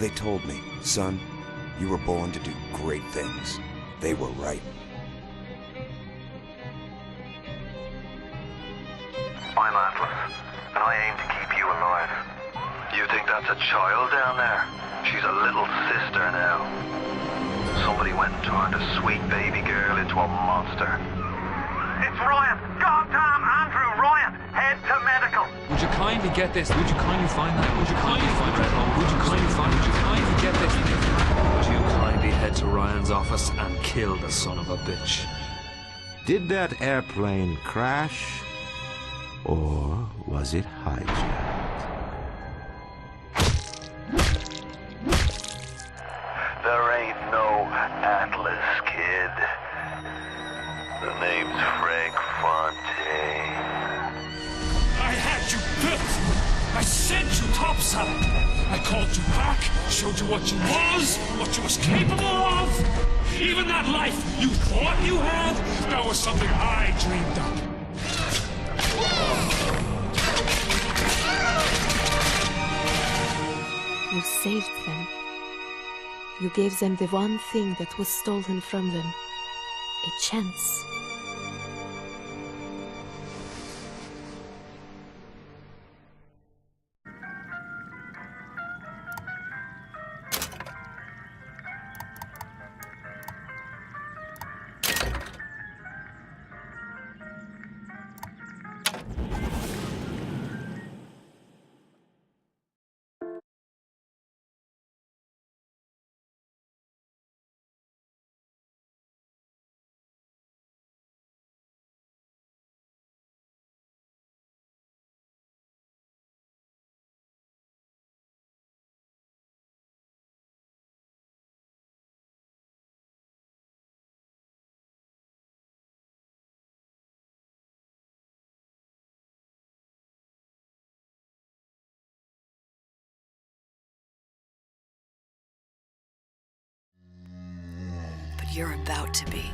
They told me, son, you were born to do great things. They were right. I'm Atlas, and I aim to keep you alive. You think that's a child down there? She's a little sister now. Somebody went and turned a sweet baby girl into a monster. It's Ryan! Goddamn Andrew Ryan! Head to medical! Would you kindly get this? Would you kindly find that? Would you kindly find Red Home? Would you kindly find? Would you kindly get this? Would you kindly head to Ryan's office and kill the son of a bitch? Did that airplane crash? Or was it hijacked? There ain't no Atlas, kid. The name's Frank Fontaine. I had you built! I sent you topside! I called you back, showed you what you was capable of! Even that life you thought you had, that was something I dreamed up. You saved them. You gave them the one thing that was stolen from them. A chance. But you're about to be.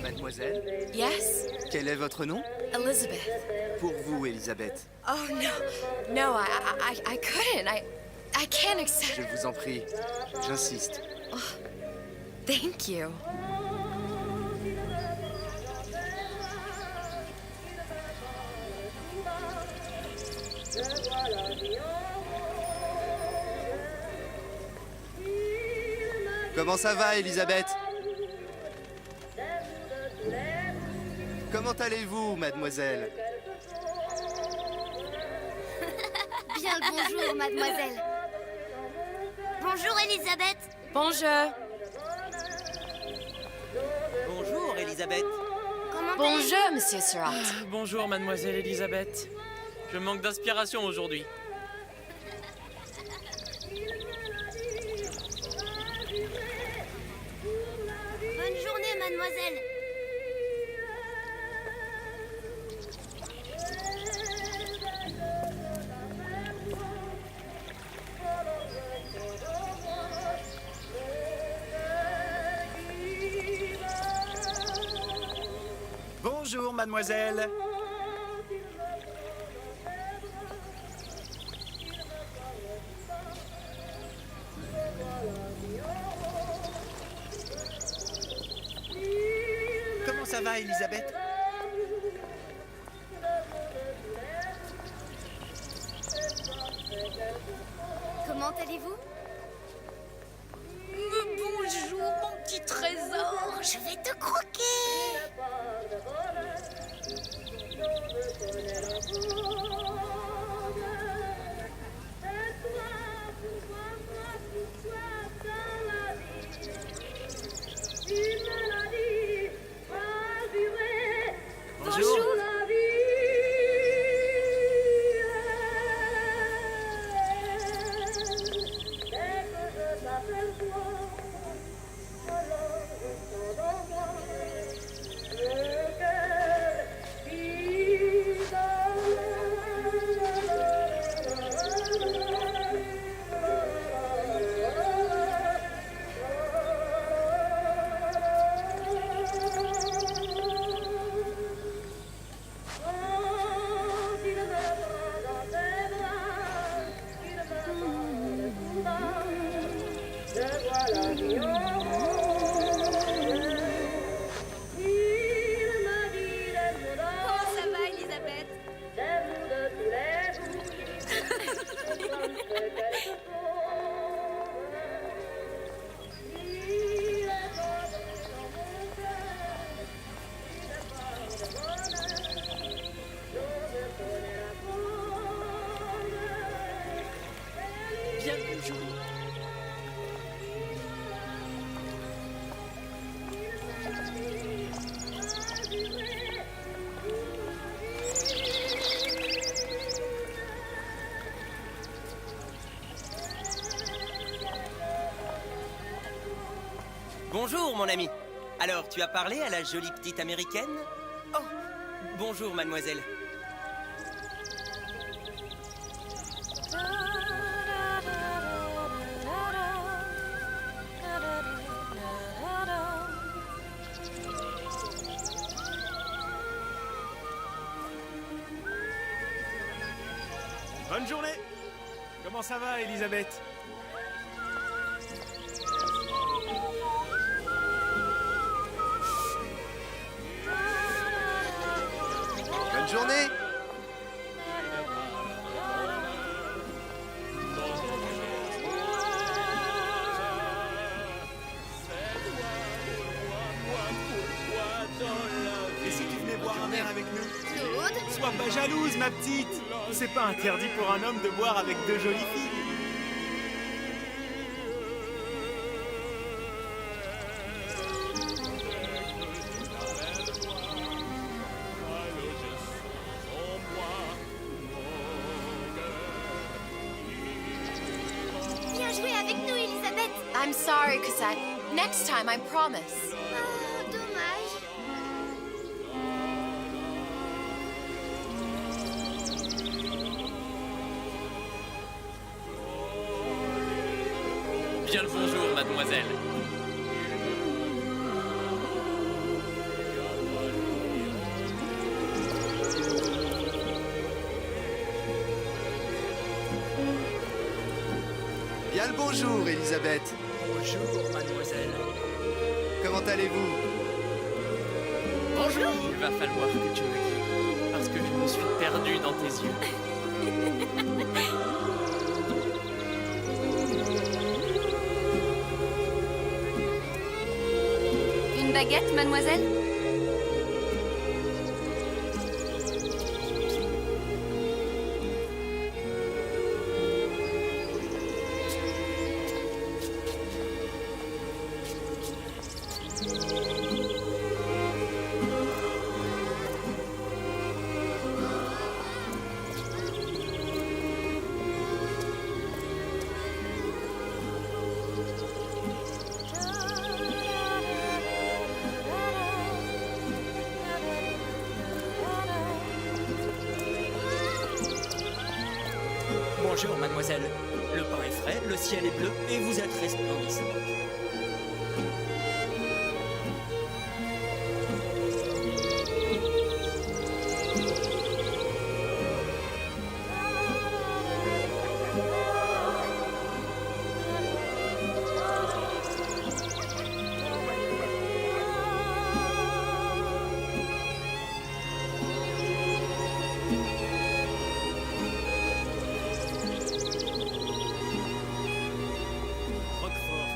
Mademoiselle? Yes? Quel est votre nom? Elizabeth. Pour vous, Elisabeth. Oh, no, I couldn't. I can't accept. Je vous en prie, j'insiste. Oh, thank you. Comment ça va, Elisabeth? Comment allez-vous, mademoiselle? Bien le bonjour, mademoiselle. Bonjour, Elisabeth. Bonjour. Bonjour, Elisabeth. Comment Bonjour, monsieur Surratt. Bonjour, mademoiselle Elisabeth. Je manque d'inspiration aujourd'hui. Bonne journée, mademoiselle. Bonjour, mademoiselle. Comment ça va, Elisabeth? Comment allez-vous? Bonjour, mon petit trésor. Je vais te croquer. Bonjour. Bonjour, mon ami. Alors, tu as parlé à la jolie petite américaine? Oh, bonjour, mademoiselle. Bonne journée. Comment ça va, Elisabeth? Bonne journée. Et si tu venais boire un verre avec nous? Claude? Sois pas jalouse, ma petite. C'est pas interdit pour un homme de boire avec deux jolies filles. Viens jouer avec nous, Elisabeth. I'm sorry, Cosette. Next time, I promise. Oh, dommage. Bien le bonjour, mademoiselle. Bien le bonjour, Elisabeth. Bonjour, mademoiselle. Comment allez-vous? Bonjour. Il va falloir que tu me guides, parce que je me suis perdu dans tes yeux. Une baguette, mademoiselle? Bonjour, mademoiselle. Le pain est frais, le ciel est bleu et vous êtes resplendissante.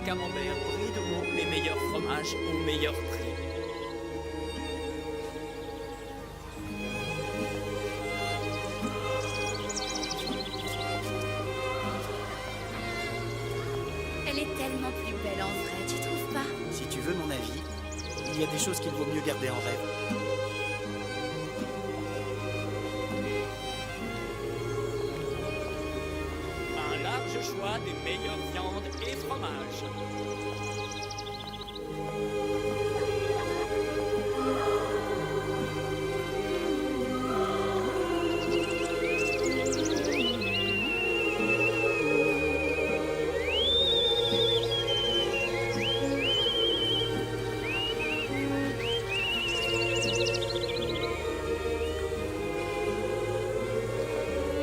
Camembert, brie de Meaux, les meilleurs fromages au meilleur prix. Elle est tellement plus belle en vrai, tu trouves pas? Si tu veux mon avis, il y a des choses qu'il vaut mieux garder en rêve. Un large choix des meilleures viandes et fromages.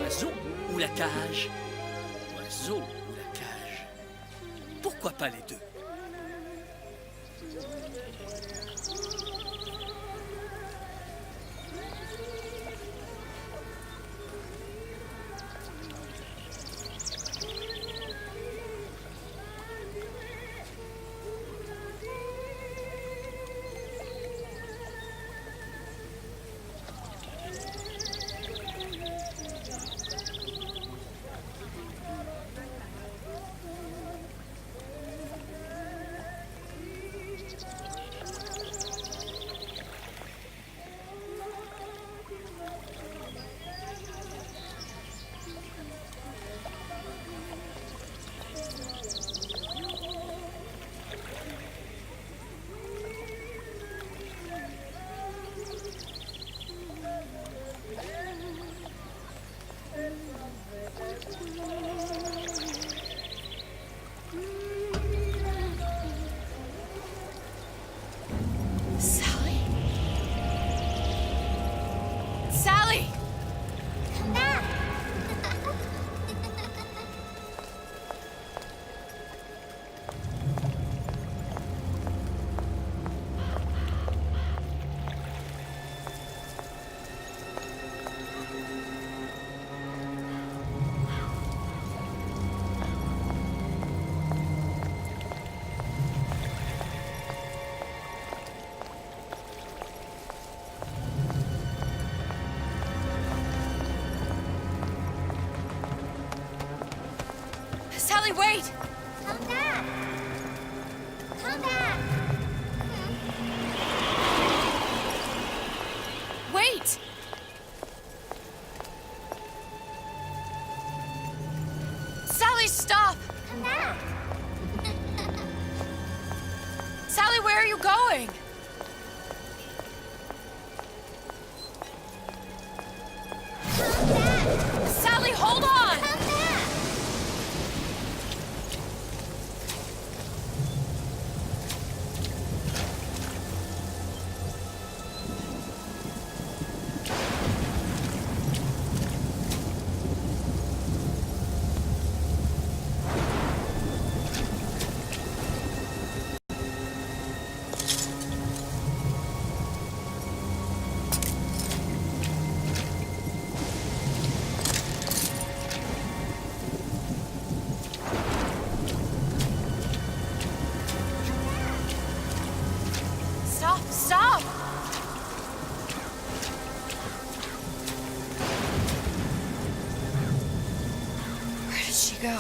Oiseau ou la cage? Oiseau ou la cage? Pourquoi pas les deux? Wait! Come back! Come back! Wait! Sally, stop! Come back! Sally, where are you going? Come back! Sally, hold on! Come back! Stop! Stop! Where did she go?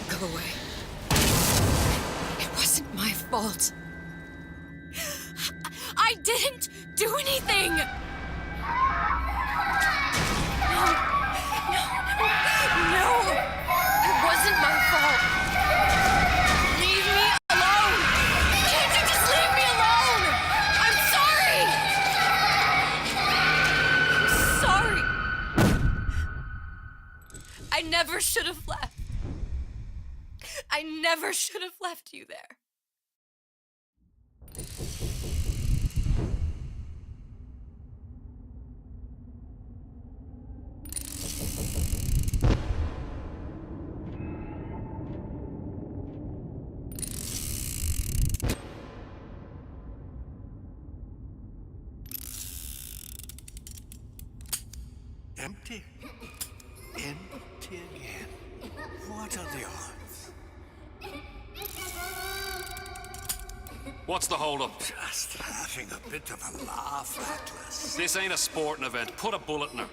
Go away. It wasn't my fault. I didn't do anything! No! It wasn't my fault! Leave me alone! Can't you just leave me alone? I'm sorry! I'm sorry! I never should have left. I never should have left you there. Empty? Empty again. What are the odds? What's the hold-up? Just having a bit of a laugh, Atlas. This ain't a sporting event. Put a bullet in her.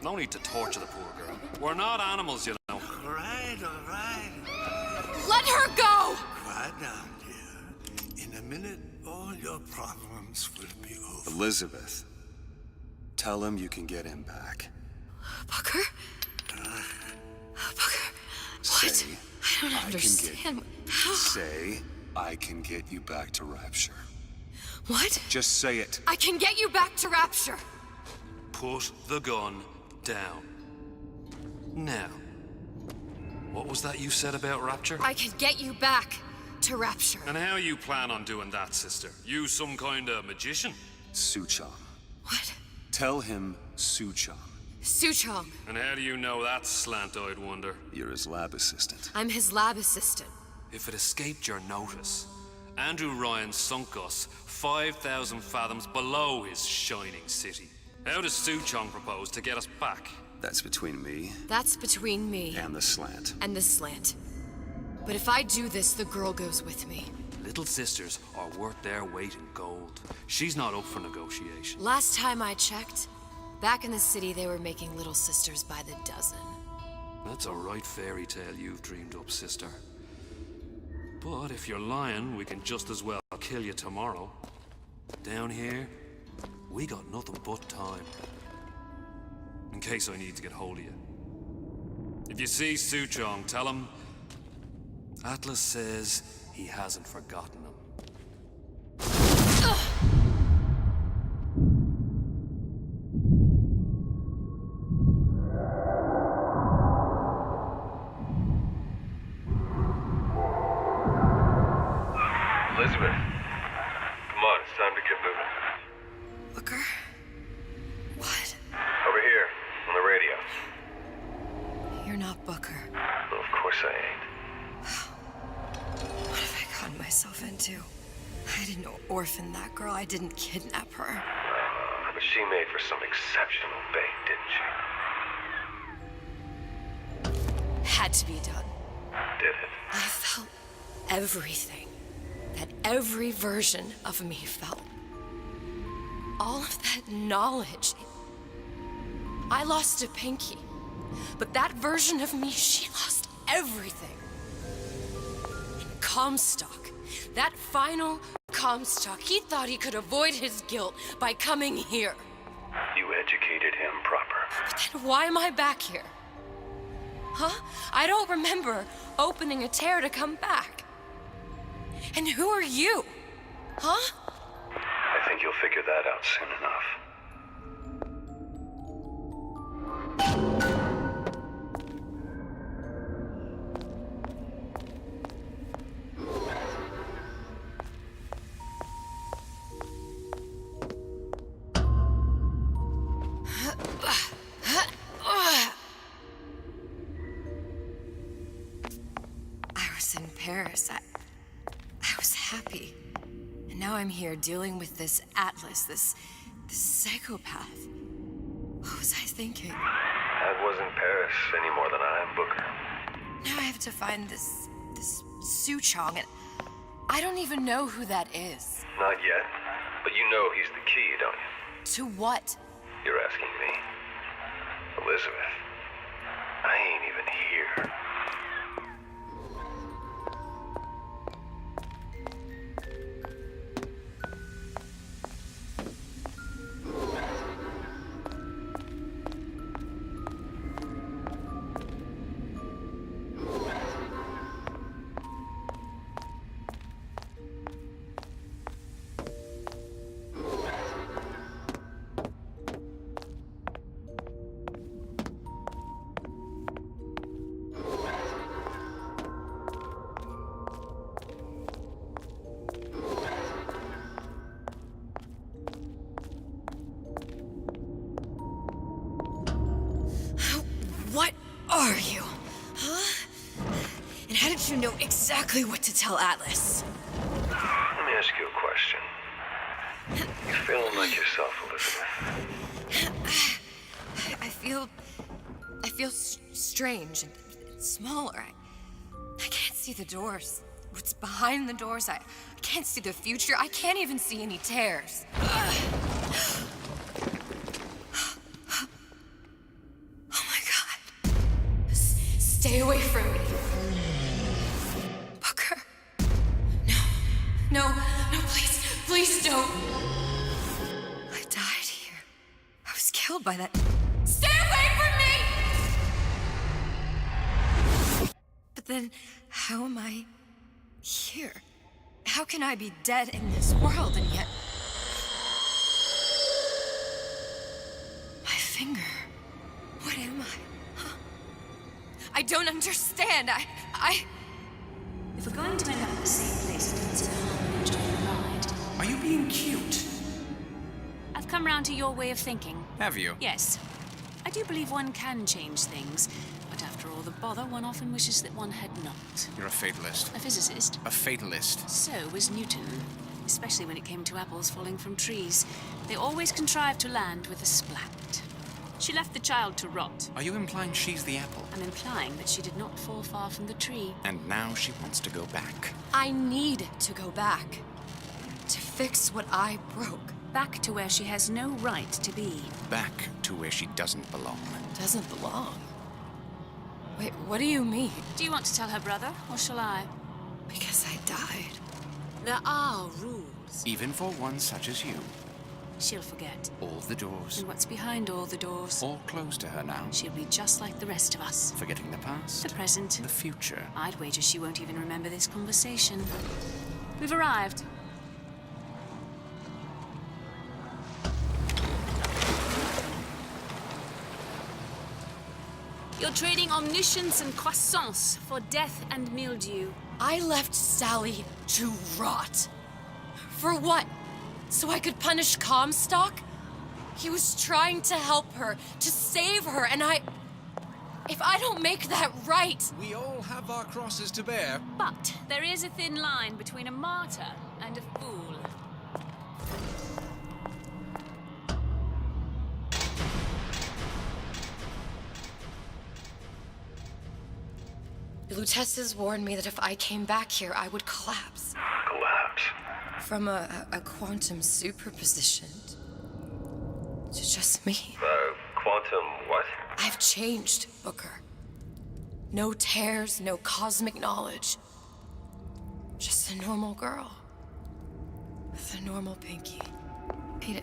No need to torture the poor girl. We're not animals, you know. All right. Let her go! Quiet down, dear. In a minute, all your problems will be over. Elizabeth, tell him you can get him back. Booker? Booker? What? Say, I don't understand. How? Say, I can get you back to Rapture. What? Just say it. I can get you back to Rapture. Put the gun down. Now, what was that you said about Rapture? I can get you back to Rapture. And how you plan on doing that, sister? You some kind of magician? Suchong. What? Tell him Suchong. Suchong. And how do you know that, slant-eyed wonder? You're his lab assistant. I'm his lab assistant. If it escaped your notice, Andrew Ryan sunk us 5,000 fathoms below his shining city. How does Suchong propose to get us back? That's between me. That's between me. And the slant. And the slant. But if I do this, the girl goes with me. Little sisters are worth their weight in gold. She's not up for negotiation. Last time I checked, back in the city they were making little sisters by the dozen. That's a right fairy tale you've dreamed up, sister. But if you're lying, we can just as well kill you tomorrow. Down here, we got nothing but time. In case I need to get hold of you. If you see Suchong, tell him Atlas says he hasn't forgotten him. Elizabeth, come on, it's time to get moving. Booker? What? Over here, on the radio. not Booker. Well, of course I ain't. What have I gotten myself into? I didn't orphan that girl. I didn't kidnap her. But she made for some exceptional bait, didn't she? Had to be done. Did it? I felt everything that every version of me felt. All of that knowledge. I lost a pinky, but that version of me, she lost everything. And Comstock, that final Comstock, he thought he could avoid his guilt by coming here. You educated him proper. But then why am I back here? Huh? I don't remember opening a tear to come back. And who are you? Huh? I think you'll figure that out soon enough. I was in Paris. I was happy. And now I'm here dealing with this Atlas, this psychopath. What was I thinking? I wasn't Paris any more than I am Booker. Now I have to find this Su Chong, and I don't even know who that is. Not yet, but you know he's the key, don't you? To what? You're asking me. Elizabeth, I ain't even here. What are you? Huh? And how did you know exactly what to tell Atlas? Let me ask you a question. You feeling like yourself, Elizabeth? I feel strange and smaller. I can't see the doors. What's behind the doors? I can't see the future. I can't even see any tears. Stay away from me. Booker. No, please don't. I died here. I was killed by that. Stay away from me! But then, how am I here? How can I be dead in this world and yet... My finger. What am I? I don't understand. If we're going to end up at the same place, it means harm and enjoy the ride. Are you being cute? I've come round to your way of thinking. Have you? Yes. I do believe one can change things, but after all the bother, one often wishes that one had not. You're a fatalist. A physicist. A fatalist. So was Newton, especially when it came to apples falling from trees. They always contrived to land with a splat. She left the child to rot. Are you implying she's the apple? I'm implying that she did not fall far from the tree. And now she wants to go back. I need to go back. To fix what I broke. Back to where she has no right to be. Back to where she doesn't belong. Doesn't belong? Wait, what do you mean? Do you want to tell her brother, or shall I? Because I died. There are rules. Even for one such as you. She'll forget. All the doors. And what's behind all the doors? All closed to her now. She'll be just like the rest of us. Forgetting the past. The present. The future. I'd wager she won't even remember this conversation. We've arrived. You're trading omniscience and croissance for death and mildew. I left Sally to rot. For what? So I could punish Comstock? He was trying to help her, to save her, and I... If I don't make that right... We all have our crosses to bear. But there is a thin line between a martyr and a fool. Lutesses warned me that if I came back here, I would collapse. Collapse? From a quantum superposition to just me. Quantum what? I've changed, Booker. No tears, no cosmic knowledge. Just a normal girl. With a normal pinky. Peter,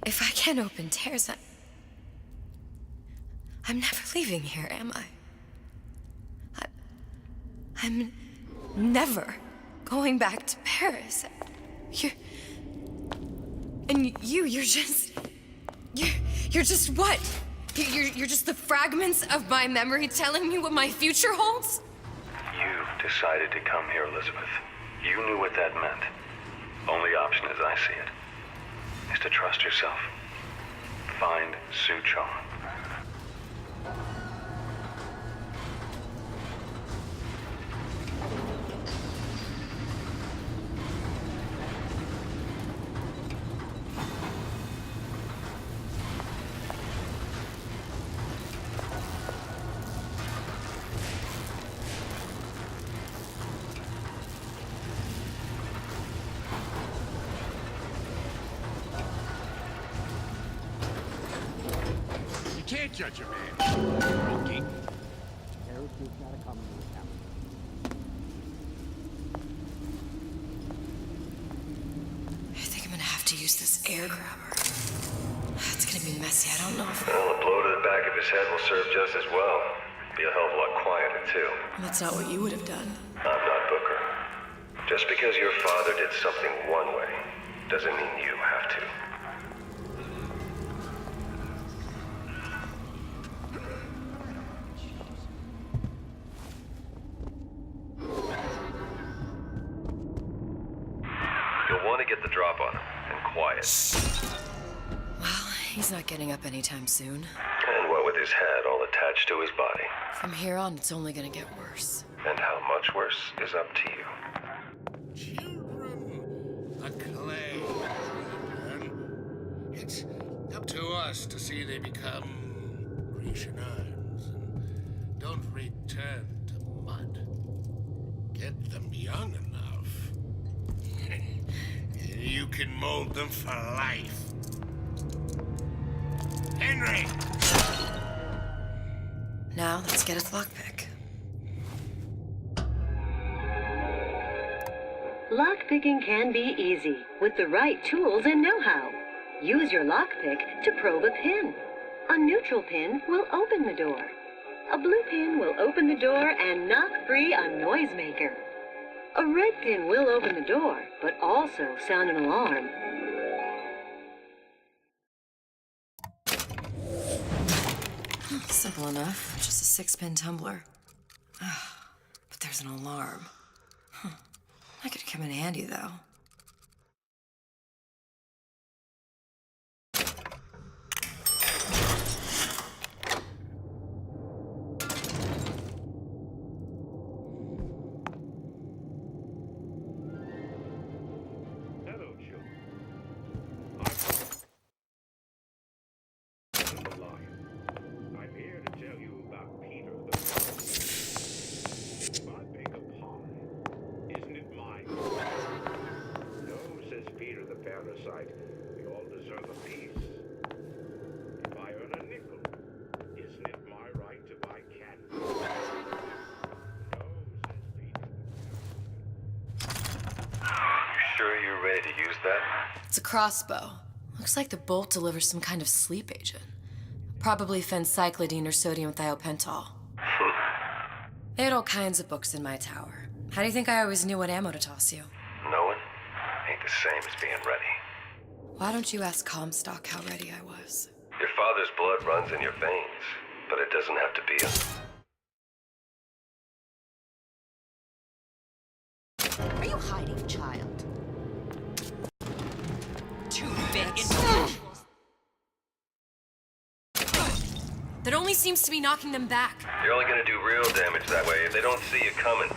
if I can't open tears, I'm never leaving here, am I? I'm never going back to Paris. You're just what? You're just the fragments of my memory telling me what my future holds? You decided to come here, Elizabeth. You knew what that meant. Only option, as I see it, is to trust yourself. Find Suchong. You can't judge a man. Monkey. I think I'm gonna have to use this air grabber. It's gonna be messy. I don't know if... Well, a blow to the back of his head will serve just as well. Be a hell of a lot quieter, too. That's not what you would have done. I'm not Booker. Just because your father did something one way, doesn't mean you have to. You'll want to get the drop on him, and quiet. Well, he's not getting up anytime soon. And what with his head all attached to his body. From here on, it's only gonna get worse. And how much worse is up to you. Children, a clay. It's up to us to see they become Grecianines and don't return to mud. Get them young enough. You can mold them for life. Henry! Now, let's get its lockpick. Lockpicking can be easy with the right tools and know-how. Use your lockpick to probe a pin. A neutral pin will open the door. A blue pin will open the door and knock free a noisemaker. A red pin will open the door, but also sound an alarm. Simple enough. Just a 6-pin tumbler. But there's an alarm. That could come in handy, though. We all deserve a piece. If I earn a nickel, isn't it my right to buy candy? No, says Peter. You sure you're ready to use that? It's a crossbow. Looks like the bolt delivers some kind of sleep agent. Probably phencyclidine or sodium thiopental. They had all kinds of books in my tower. How do you think I always knew what ammo to toss you? Knowing ain't the same as being ready. Why don't you ask Comstock how ready I was? Your father's blood runs in your veins, but it doesn't have to be a... Are you hiding, child? Two big individuals. That only seems to be knocking them back. You're only gonna do real damage that way if they don't see you coming.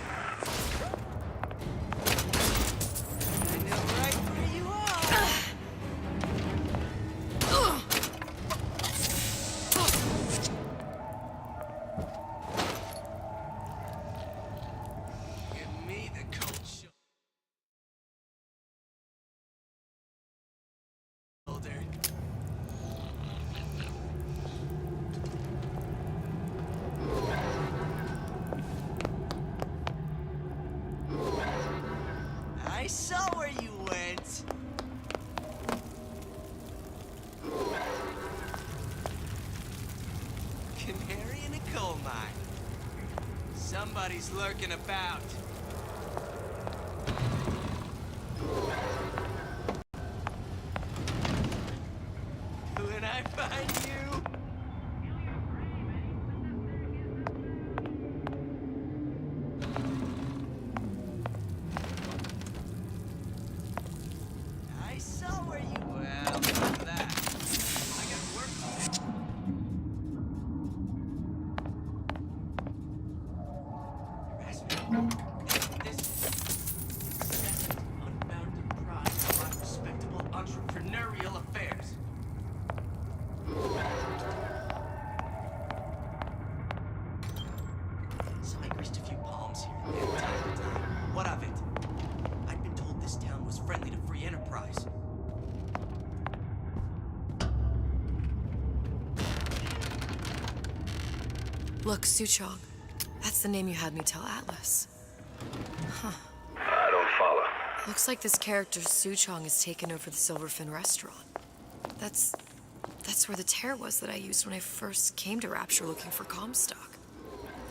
I saw where you went. Canary in a coal mine. Somebody's lurking about. When I find you... I saw where you... Well, from that. I got work to do. This incessant, unbounded pride in my respectable entrepreneurial affairs. So I grist a few palms here and there, time to time. What of it? I'd been told this town was friendly to free enterprise. Look, Suchong. That's the name you had me tell Atlas. Huh. I don't follow. Looks like this character Suchong has taken over the Silverfin restaurant. That's where the tear was that I used when I first came to Rapture looking for Comstock.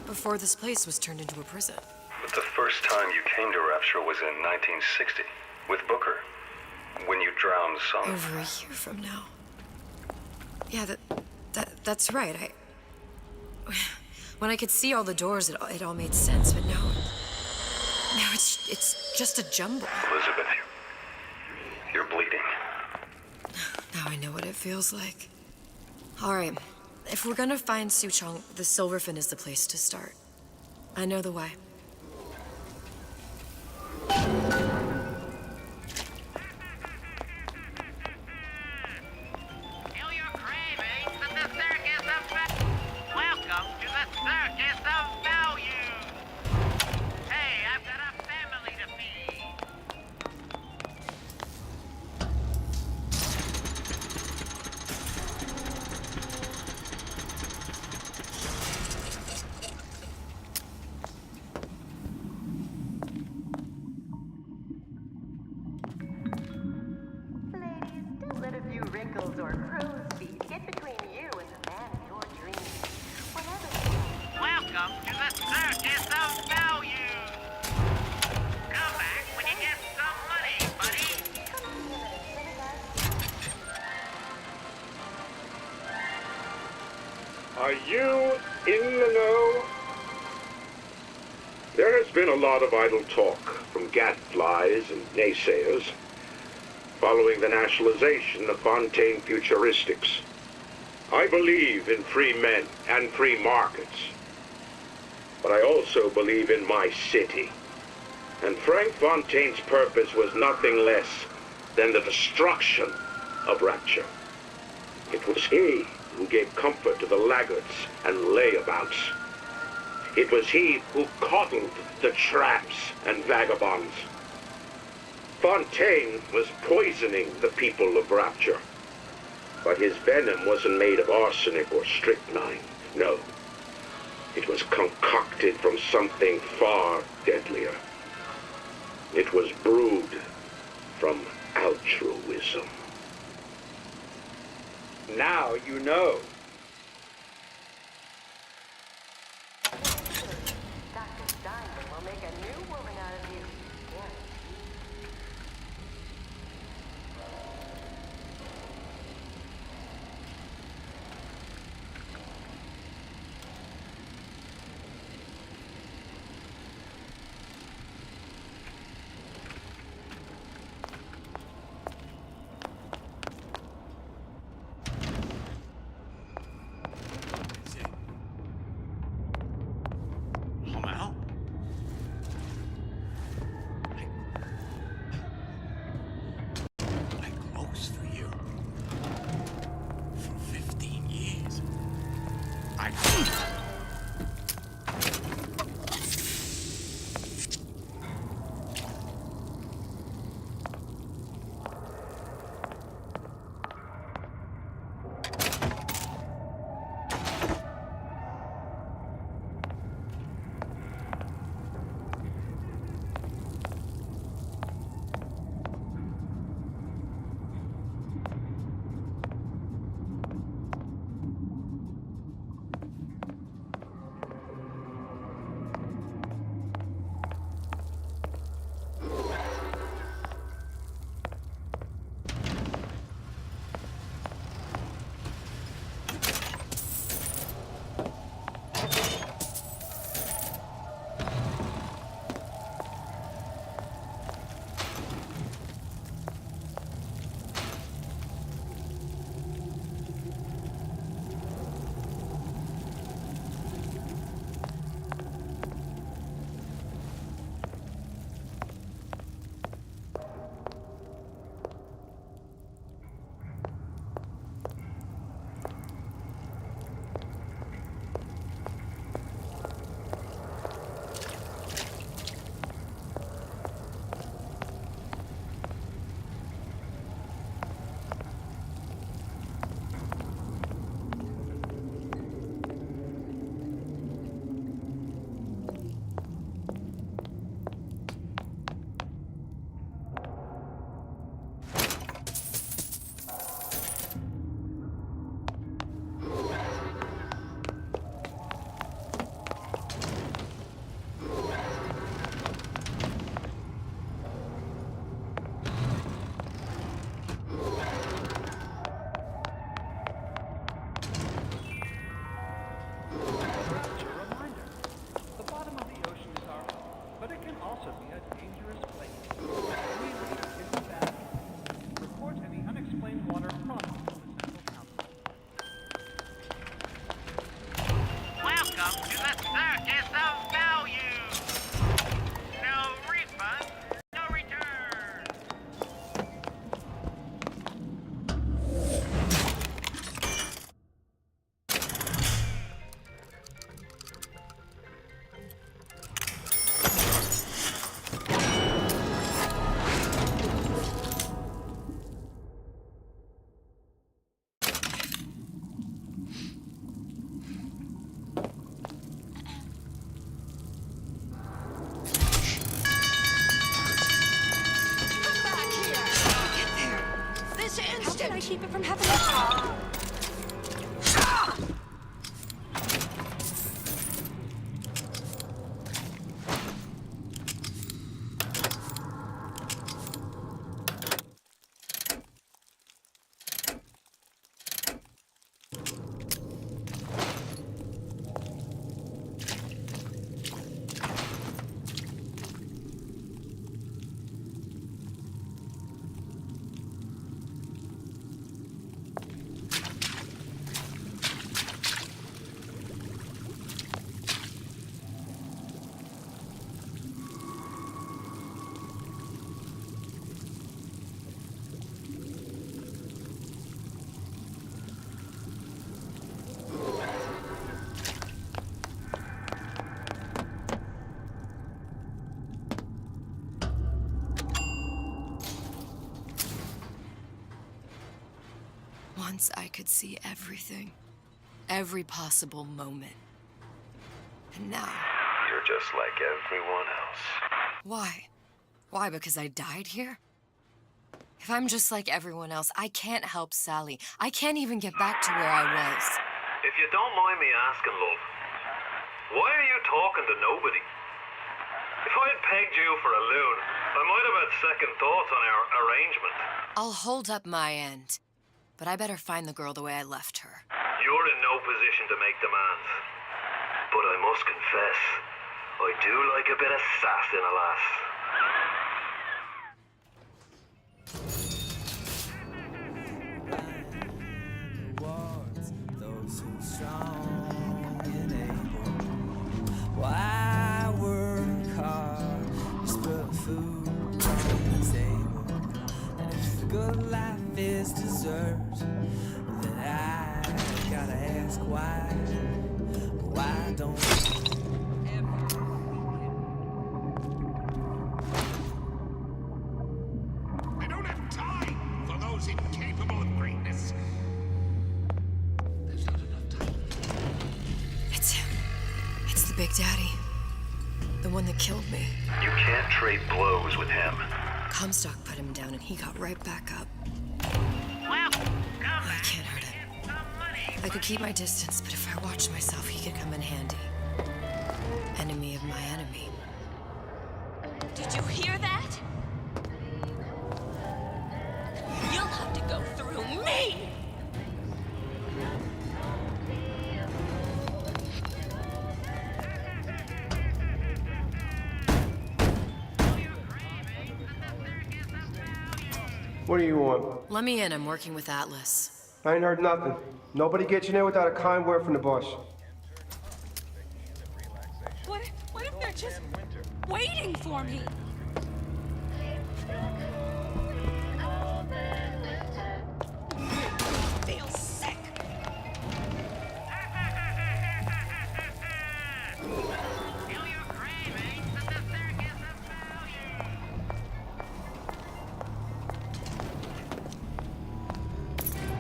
Before this place was turned into a prison. But the first time you came to Rapture was in 1960, with Booker, when you drowned Son. Over a year from now. Yeah, that's right. When I could see all the doors, it all made sense, but now it's just a jumble. Elizabeth, you're bleeding. Now I know what it feels like. All right, if we're gonna find Suchong, the Silverfin is the place to start. I know the way. Welcome to the Circus of Value! Hey, I've got a family to feed! Ladies, don't let a few wrinkles or crow's feet get between you and the man of your dreams. Welcome to the Circus of Value! Come back when you get some money, buddy! Are you in the know? There has been a lot of idle talk from gadflies and naysayers following the nationalization of Fontaine Futuristics. I believe in free men and free markets, but I also believe in my city. And Frank Fontaine's purpose was nothing less than the destruction of Rapture. It was he who gave comfort to the laggards and layabouts. It was he who coddled the tramps and vagabonds. Fontaine was poisoning the people of Rapture. But his venom wasn't made of arsenic or strychnine. No. It was concocted from something far deadlier. It was brewed from altruism. Now you know. Dr. Steinman will make a new woman out of you. once I could see everything. Every possible moment. And now... You're just like everyone else. Why? Why, because I died here? If I'm just like everyone else, I can't help Sally. I can't even get back to where I was. If you don't mind me asking, love, why are you talking to nobody? If I'd pegged you for a loon, I might have had second thoughts on our arrangement. I'll hold up my end, but I better find the girl the way I left her. You're in no position to make demands. But I must confess, I do like a bit of sass in a lass. Those who strong and able. Why work hard? Just put food on the table. And if the good life is dessert, then I gotta ask why. Why don't I don't have time for those incapable of greatness. There's not enough time. It's him. It's the Big Daddy. The one that killed me. You can't trade blows with him. Comstock put him down and he got right back up. Well, I can't hurt him. I could keep my distance, but if I watched myself, he could come in handy. Enemy of my enemy. Did you hear that? You'll have to go through me! What do you want? Let me in. I'm working with Atlas. I ain't heard nothing. Nobody gets you in there without a kind word from the boss. What if they're just waiting for me? I feel sick.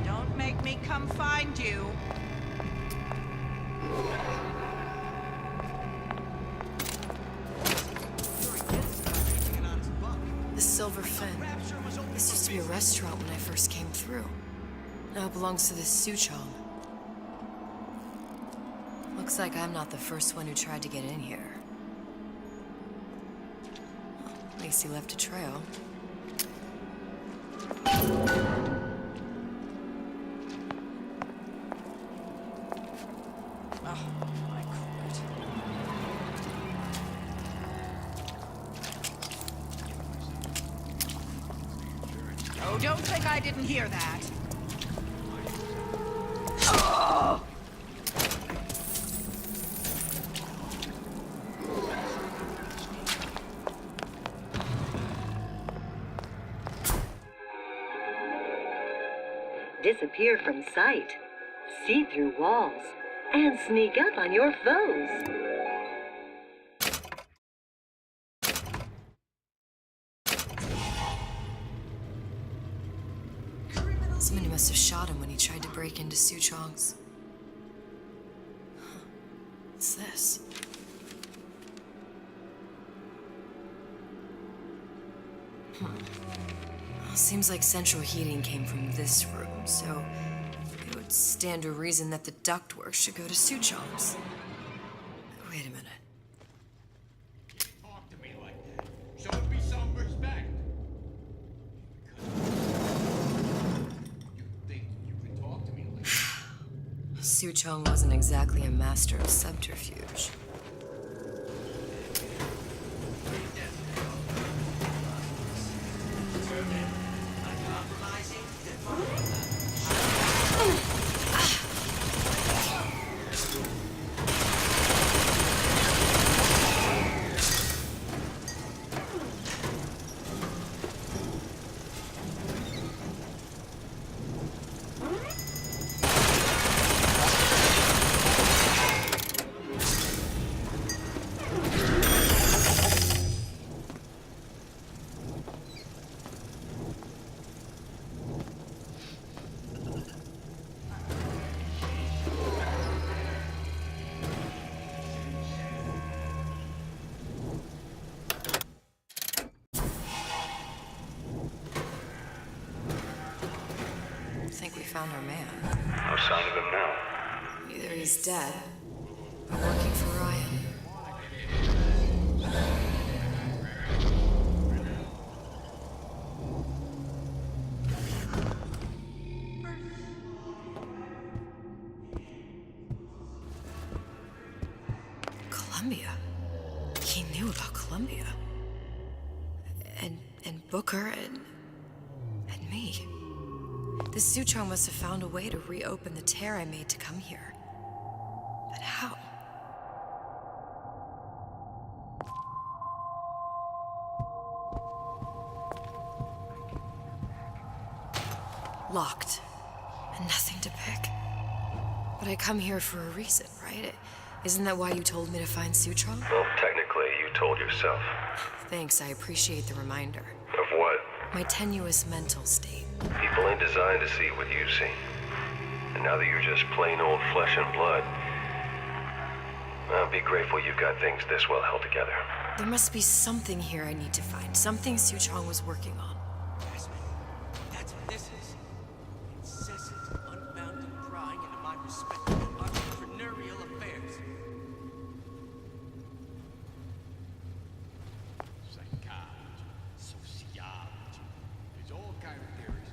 Don't make me come find you. The Silver Fin. This used to be a restaurant when I first came through. Now it belongs to this Suchong. Looks like I'm not the first one who tried to get in here. At least he left a trail. Oh, don't think I didn't hear that. Disappear from sight, see through walls, and sneak up on your foes. Somebody must have shot him when he tried to break into Suchong's. Huh. What's this? Well, seems like central heating came from this room, so it would stand to reason that the ductwork should go to Suchong's. Wait a minute. Talk to me like that. Show me some respect. Suchong wasn't exactly a master of subterfuge. found our man. No sign of him now. Either he's dead, or working for Ryan. Columbia. He knew about Columbia. And Booker and me. The Sutron must have found a way to reopen the tear I made to come here. But how? Locked. And nothing to pick. But I come here for a reason, right? Isn't that why you told me to find Sutron? Well, technically, you told yourself. Thanks, I appreciate the reminder. Of what? My tenuous mental state. People ain't designed to see what you've seen. And now that you're just plain old flesh and blood, well, be grateful you've got things this well held together. There must be something here I need to find. Something Sutron was working on. That's what this is. Incessant, unbounded prying into my respectable entrepreneurial affairs. Psychology, sociology. There's all kinds of theories.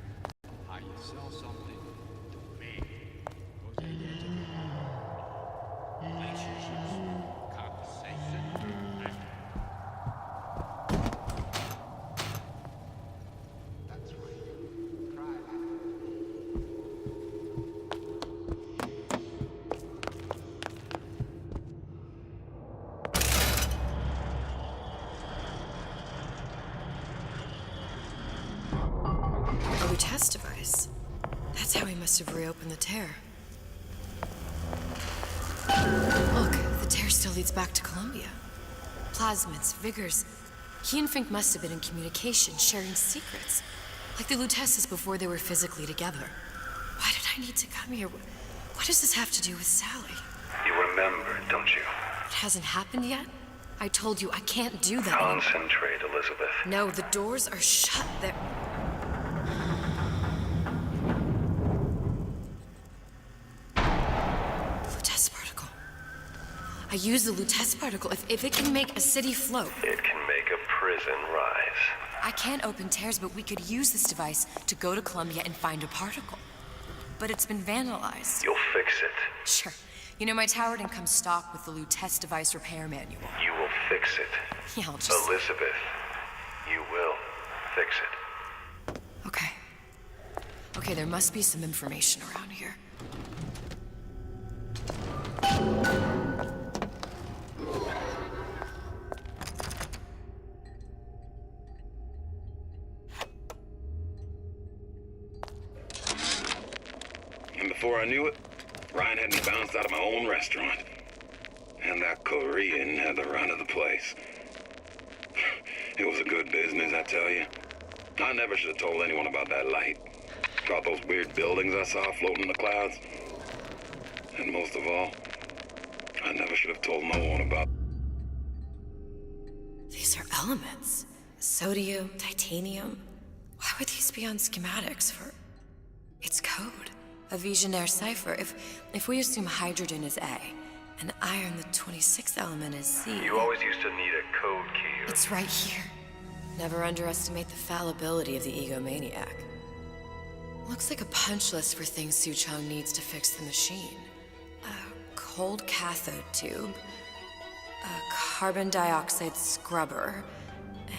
How you sell something to make. Goes right into the relationships, conversation, and that's right. Try that. A test device. That's how he must have reopened the tear. Look, the tear still leads back to Columbia. Plasmids, vigors. He and Fink must have been in communication, sharing secrets. Like the Lutesses before they were physically together. Why did I need to come here? What does this have to do with Sally? You remember, don't you? It hasn't happened yet? I told you I can't do that. Concentrate, Elizabeth. No, the doors are shut. They're... Lutece particle. I use the Lutece particle. If it can make a city float. It can make a prison rise. I can't open tears, but we could use this device to go to Columbia and find a particle. But it's been vandalized. You'll fix it. Sure. You know, my tower didn't come stock with the Lutece device repair manual. You will fix it. Yeah, I'll just... Elizabeth, you will fix it. Okay. Okay, there must be some information around here. And before I knew it, Ryan had me bounced out of my own restaurant. And that Korean had the run of the place. It was a good business, I tell you. I never should have told anyone about that light. About those weird buildings I saw floating in the clouds. And most of all, I never should have told no one about... These are elements. Sodium, titanium. Why would these be on schematics for... It's code. A Visionaire cipher. If we assume hydrogen is A, and iron, the 26th element, is C... You always used to need a code key. It's right here. Never underestimate the fallibility of the egomaniac. Looks like a punch list for things Suchong needs to fix the machine. A cold cathode tube, a carbon dioxide scrubber,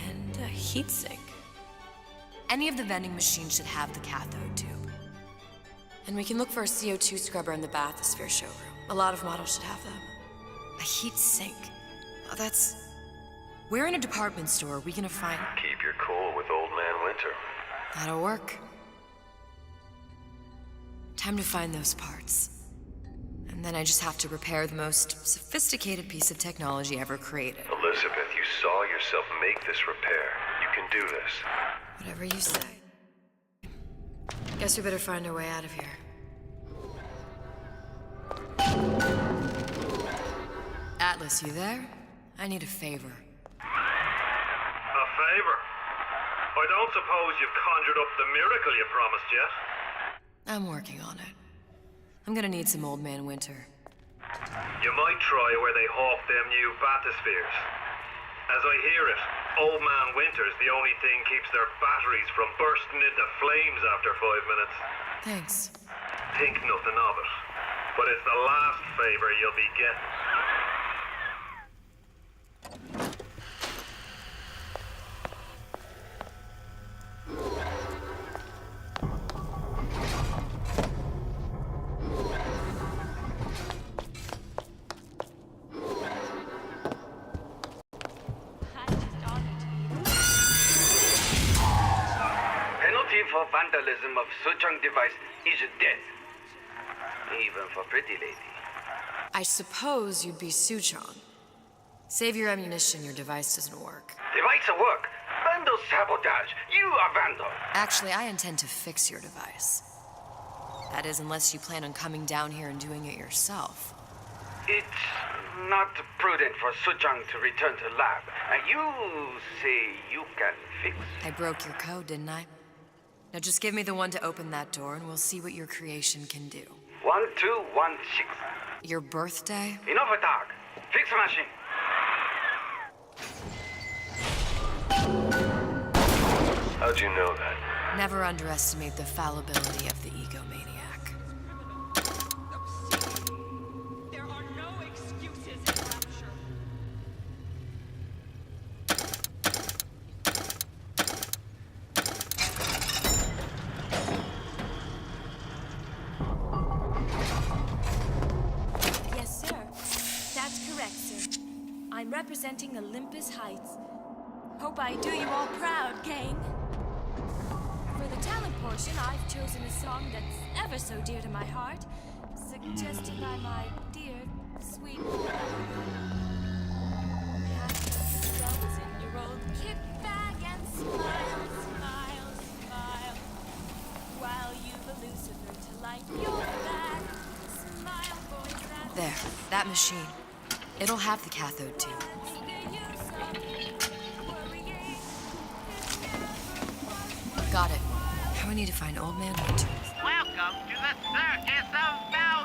and a heatsink. Any of the vending machines should have the cathode tube. And we can look for a CO2 scrubber in the bathysphere showroom. A lot of models should have them. A heat sink. Oh, that's... Where in a department store are we gonna find... Keep your cool with Old Man Winter. That'll work. Time to find those parts. And then I just have to repair the most sophisticated piece of technology ever created. Elizabeth, you saw yourself make this repair. You can do this. Whatever you say. Guess we better find our way out of here. Atlas, you there? I need a favor. A favor? I don't suppose you've conjured up the miracle you promised yet? I'm working on it. I'm gonna need some Old Man Winter. You might try where they hawk them new bathyspheres. As I hear it, Old Man Winter's the only thing keeps their batteries from bursting into flames after 5 minutes. Thanks. Think nothing of it. But it's the last favor you'll be getting. Penalty for vandalism of Suchong device is death. Even for pretty lady. I suppose you'd be Suchong. Save your ammunition, your device doesn't work. Device at work. Vandal sabotage. You are vandal. Actually, I intend to fix your device. That is, unless you plan on coming down here and doing it yourself. It's not prudent for Suchong to return to lab. And you say you can fix. I broke your code, didn't I? Now just give me the one to open that door and we'll see what your creation can do. 1216. Your birthday? Enough attack. Fix the machine. How'd you know that? Never underestimate the fallibility of the egomaniac. There are no excuses in Rapture. Yes, sir. That's correct, sir. I'm representing Olympus Heights. Hope I do you all proud, gang. For the talent portion, I've chosen a song that's ever so dear to my heart, suggested by my dear, sweet half-dozen-year-old kid bag and smile, smile, smile, while you've a Lucifer to light your bag. Smile, boys, that's There, that machine. It'll have the cathode too. Got it. Now I need to find Old Man Winter. Welcome to the Circus of Value!